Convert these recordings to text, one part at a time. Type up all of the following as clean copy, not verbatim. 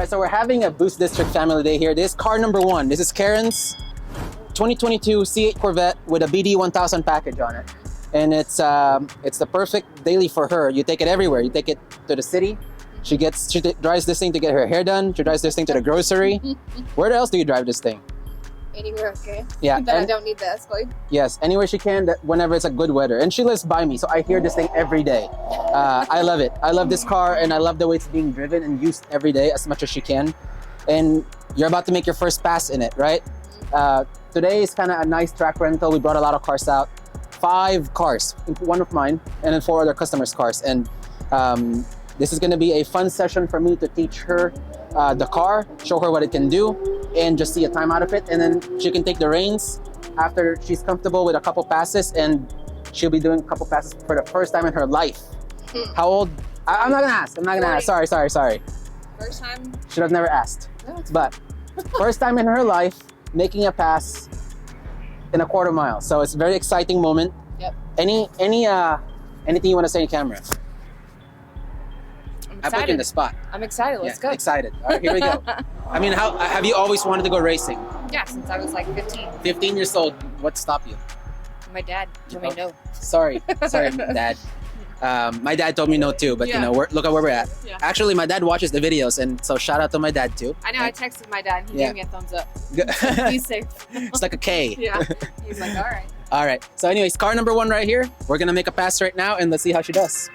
right, so we're having a Boost District family day here. This is car number one. This is Karen's 2022 C8 Corvette with a BD 1000 package on it. And it's the perfect daily for her. You take it everywhere. You take it to the city. She drives this thing to get her hair done. She drives this thing to the grocery. Where else do you drive this thing? Anywhere, okay? Yeah. That I don't need the Escalade? Yes, anywhere she can, whenever it's a good weather. And she lives by me, so I hear this thing every day. I love it. I love this car, and I love the way it's being driven and used every day as much as she can. And you're about to make your first pass in it, right? Today is kind of a nice track rental. We brought a lot of cars out. 5 cars, one of mine, and then 4 other customers' cars. And this is going to be a fun session for me to teach her the car, show her what it can do, and just see a time out of it. And then she can take the reins after she's comfortable with a couple passes, and she'll be doing a couple passes for the first time in her life. How old? I'm not gonna ask. I'm not gonna ask. Sorry. First time? Should have never asked. No, but first time in her life making a pass in a quarter mile. So it's a very exciting moment. Yep. Anything you want to say in camera? I put you in the spot. I'm excited. Let's go. Excited. All right, here we go. I mean, how have you always wanted to go racing? Yeah, since I was like 15. 15 years old. What stopped you? My dad told me no. Sorry, Dad. My dad told me no too, but Yeah. you know, look at where we're at. Yeah. Actually, my dad watches the videos, and so shout out to my dad too. I know. I texted my dad. He Yeah. gave me a thumbs up. It's He's safe. like a K. Yeah. He's like, all right. All right. So, anyways, car number one right here. We're gonna make a pass right now, and let's see how she does.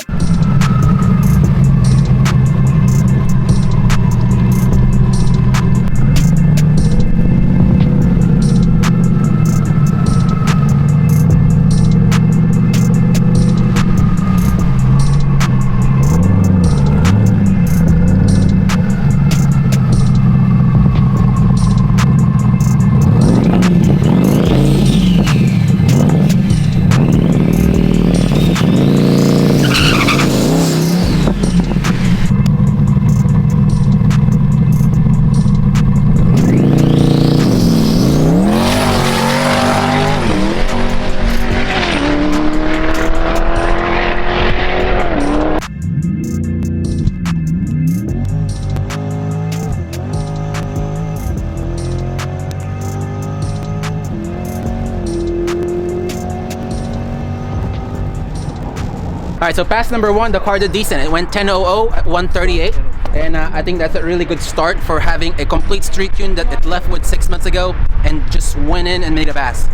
All right, so pass number one, the car did decent. It went 10.00 at 138, and I think that's a really good start for having a complete street tune that it left with 6 months ago and just went in and made a pass.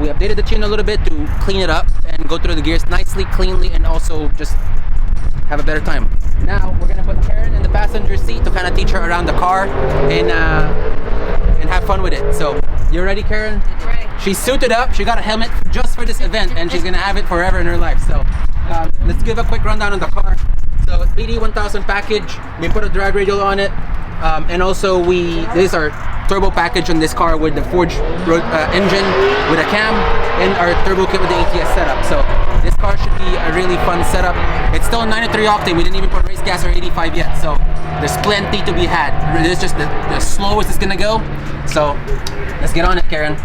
We updated the tune a little bit to clean it up and go through the gears nicely, cleanly, and also just have a better time. Now we're gonna put Karen in the passenger seat to kind of teach her around the car and have fun with it. So you ready, Karen? Ready. She's suited up. She got a helmet just for this event, and she's gonna have it forever in her life. So let's give a quick rundown on the car. So it's BD 1000 package. We put a drag radial on it, and also this is our turbo package on this car with the forged engine with a cam and our turbo kit with the ATS setup. So this car should be a really fun setup. It's still 93 octane. We didn't even put race gas or 85 yet, so there's plenty to be had. This is just the slowest it's gonna go. So let's get on it, Karen.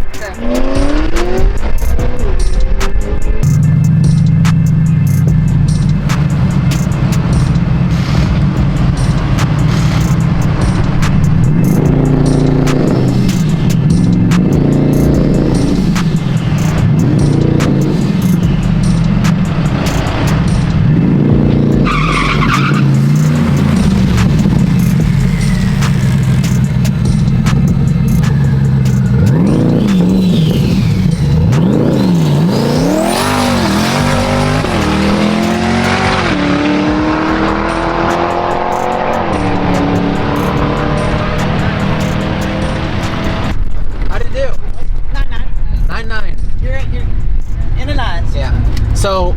So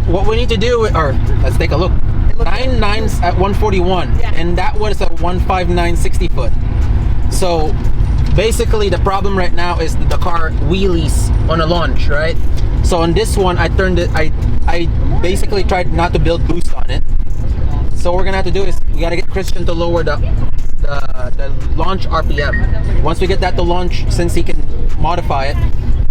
what we need to do, or let's take a look. 9.9's at 141, Yeah. and that was a 159 60 foot. So basically the problem right now is that the car wheelies on a launch, right? So on this one, I basically tried not to build boost on it. So what we're gonna have to do is we gotta get Christian to lower the launch RPM. Once we get that to launch, since he can modify it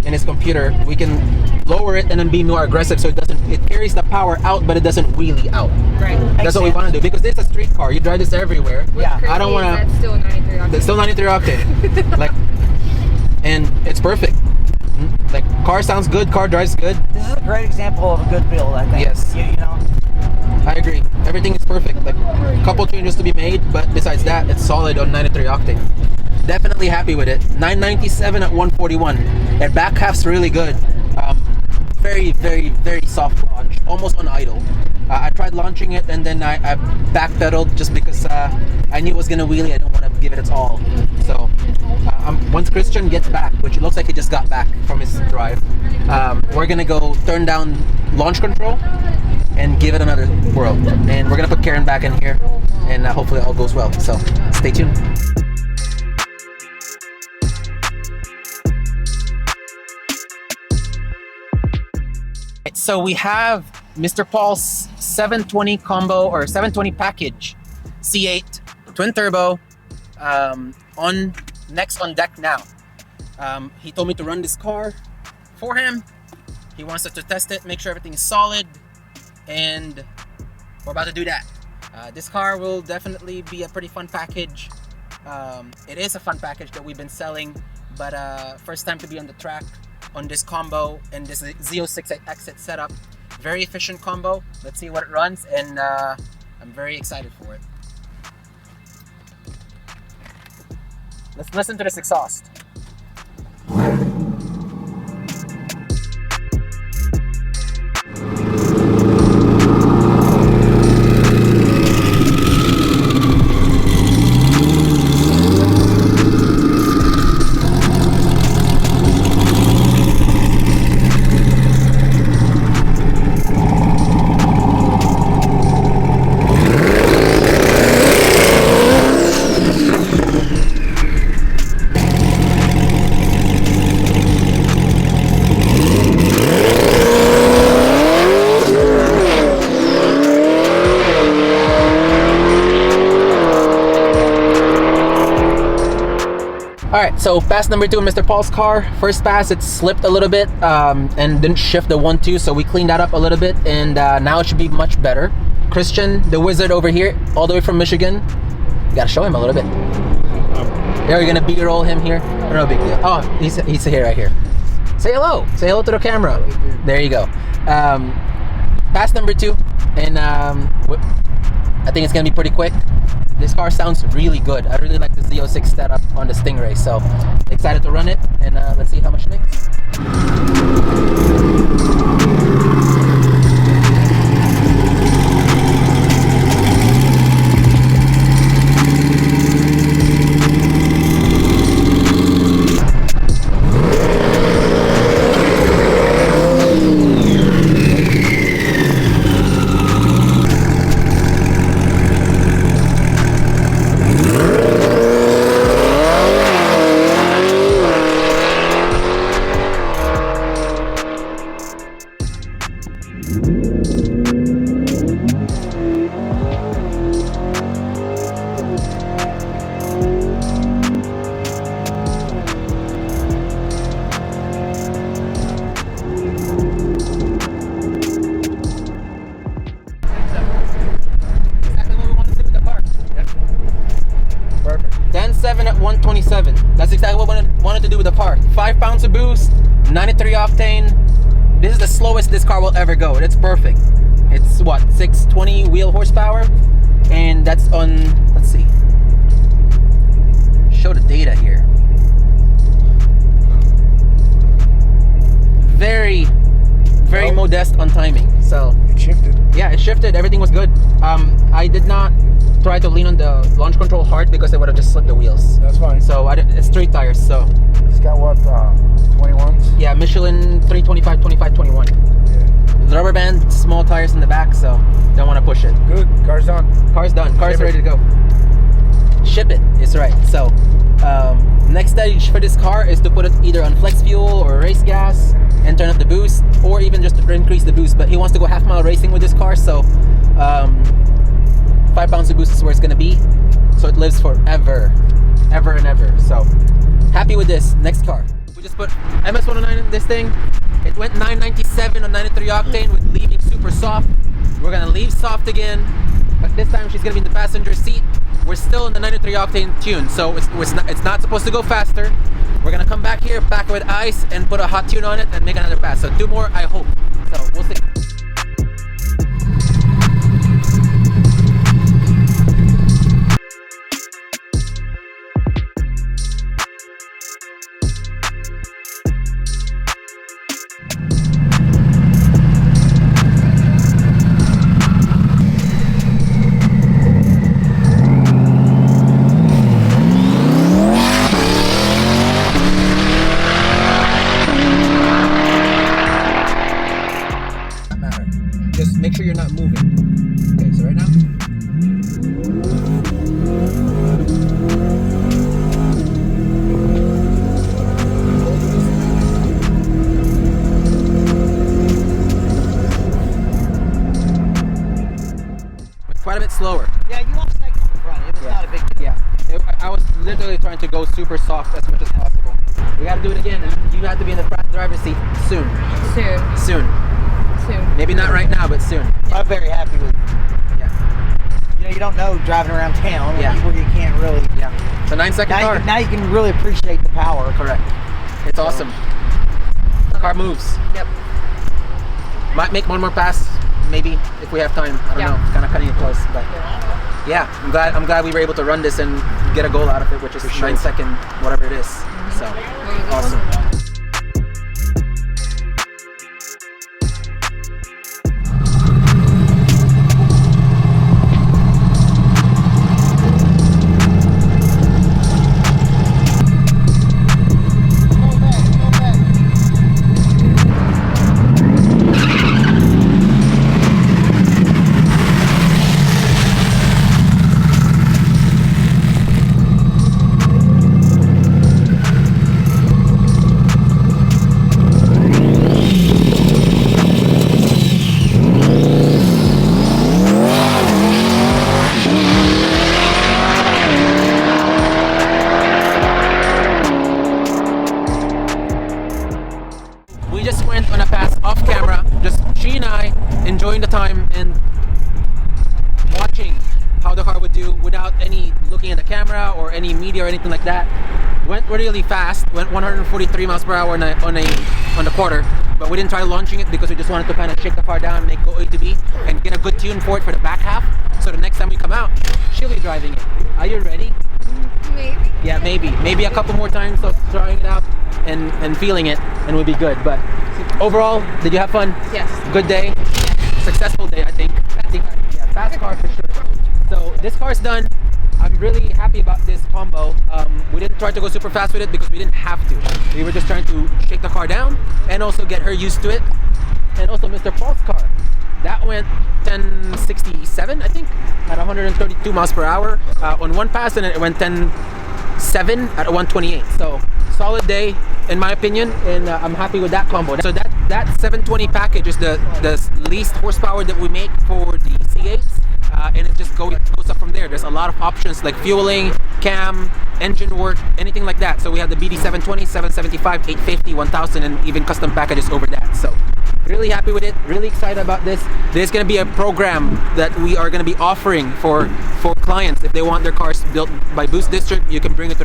in his computer, we can lower it and then be more aggressive, so it carries the power out, but it doesn't wheelie out. Right. That's what we want to do, because it's a street car. You drive this everywhere. Yeah. I don't want to. That's still 93 octane. It's still 93 octane. Like, and it's perfect. Like, car sounds good, car drives good. This is a great example of a good build, I think. Yes. You know? I agree. Everything is perfect. Like, a couple changes to be made, but besides that, it's solid on 93 octane. Definitely happy with it. 997 at 141. That back half's really good. Very, very, very soft launch, almost on idle. I tried launching it and then I backpedaled just because I knew it was gonna wheelie. I don't want to give it its all. So once Christian gets back, which it looks like he just got back from his drive, we're gonna go turn down launch control and give it another whirl. And we're gonna put Karen back in here, and hopefully all goes well. So stay tuned. So we have Mr. Paul's 720 combo or 720 package C8 twin turbo on next on deck now. He told me to run this car for him. He wants us to test it, make sure everything is solid, and we're about to do that. This car will definitely be a pretty fun package. It is a fun package that we've been selling, but first time to be on the track on this combo and this Z06 exit setup. Very efficient combo. Let's see what it runs, and I'm very excited for it. Let's listen to this exhaust. Alright, so pass number 2 in Mr. Paul's car. First pass, it slipped a little bit and didn't shift the 1-2, so we cleaned that up a little bit, and now it should be much better. Christian, the wizard over here, all the way from Michigan. You gotta show him a little bit. Yeah, we're gonna B-roll him here. No big deal. Oh, he's here, right here. Say hello. Say hello to the camera. There you go. Pass number 2, and I think it's gonna be pretty quick. This car sounds really good. I really like the Z06 setup on the Stingray, so excited to run it, and let's see how much it makes. At 127. That's exactly what I wanted to do with the car. 5 pounds of boost, 93 octane. This is the slowest this car will ever go. It's perfect. It's what, 620 wheel horsepower, and that's on, let's see, show the data here. Very modest on timing. So it shifted. Yeah, it shifted. Everything was good. I did not try to lean on the launch control hard because I would have just slipped the wheels. That's fine. So it's straight tires. So it's got what, 21s? Yeah, Michelin 325, 25, 21. Yeah. The rubber band, small tires in the back, so don't want to push it. Good. Car's done. Car's done. Car's ready to go. Ship it is right. So next stage for this car is to put it either on flex fuel or race gas and turn up the boost, or even just to increase the boost. But he wants to go half-mile racing with this car, so 5 pounds of boost is where it's gonna be. So it lives forever, ever and ever. So happy with this. Next car. We just put MS109 in this thing. It went 997 on 93 octane with leaving super soft. We're gonna leave soft again, but this time she's gonna be in the passenger seat. We're still in the 93 octane tune, so it's not supposed to go faster. We're gonna come back here, pack with ice, and put a hot tune on it and make another pass. So 2 more, I hope. So we'll see. Just make sure you're not moving. Okay, so right now. It's quite a bit slower. Yeah, you lost second on the front. It was not a big deal. Yeah, I was literally trying to go super soft as much as possible. We gotta do it again, and you have to be in the front driver's seat soon. Soon. Soon. Soon. Maybe not right now, but soon. I'm very happy with it. Yeah. You know, you don't know driving around town Yeah. where you can't really. Yeah. It's a 9-second car. Now you can really appreciate the power. Correct. It's awesome. The car moves. Yep. Might make one more pass, maybe, if we have time. I don't know. It's kind of cutting it close, but yeah, I'm glad we were able to run this and get a goal out of it, which is 9-second, whatever it is. So awesome. We just went on a pass off camera, just she and I enjoying the time and watching how the car would do without any looking at the camera or any media or anything like that. Went really fast, went 143 miles per hour on the quarter, but we didn't try launching it because we just wanted to kind of shake the car down, make go A to B, and get a good tune for it for the back half. So the next time we come out, she'll be driving it. Are you ready? Maybe. Yeah, maybe a couple more times of trying it out and feeling it, and we'll be good. But overall, did you have fun? Yes. Good day, successful day, I think. Yeah, fast car for sure. So this car's done. I'm really happy about this combo. We didn't try to go super fast with it because we didn't have to. We were just trying to shake the car down and also get her used to it. And also Mr. Paul's car, that went 1067, I think, at 132 miles per hour on one pass, and then it went 10.7 at 128. So solid day in my opinion, and I'm happy with that combo. So that 720 package is the least horsepower that we make for the C8s. And it just goes up from there. There's a lot of options like fueling, cam, engine work, anything like that. So we have the BD 720, 775, 850, 1000, and even custom packages over that. So really happy with it, really excited about this. There's going to be a program that we are going to be offering for clients if they want their cars built by BoostDistrict. We can bring it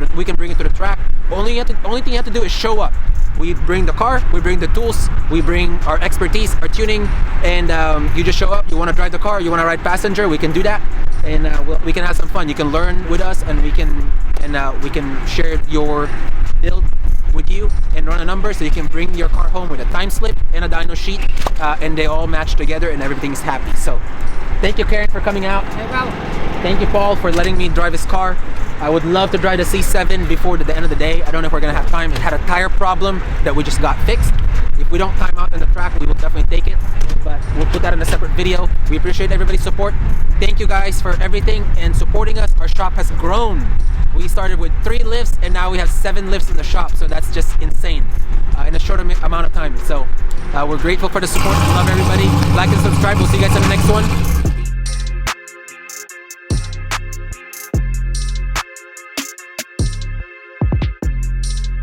to the track. Only thing you have to do is show up. We bring the car, we bring the tools, we bring our expertise, our tuning, and you just show up. You want to drive the car, you want to ride passenger, we can do that, and we can have some fun. You can learn with us, and we can share your build with you and run a number, so you can bring your car home with a time slip and a dyno sheet, and they all match together, and everything's happy. So, thank you, Karen, for coming out. No problem. Thank you, Paul, for letting me drive his car. I would love to drive the C7 before the end of the day. I don't know if we're gonna have time. It had a tire problem that we just got fixed. If we don't time out on the track, we will definitely take it, but we'll put that in a separate video. We appreciate everybody's support. Thank you guys for everything and supporting us. Our shop has grown. We started with 3 lifts and now we have 7 lifts in the shop, so that's just insane in a short amount of time. So we're grateful for the support. We love everybody. Like and subscribe. We'll see you guys in the next one.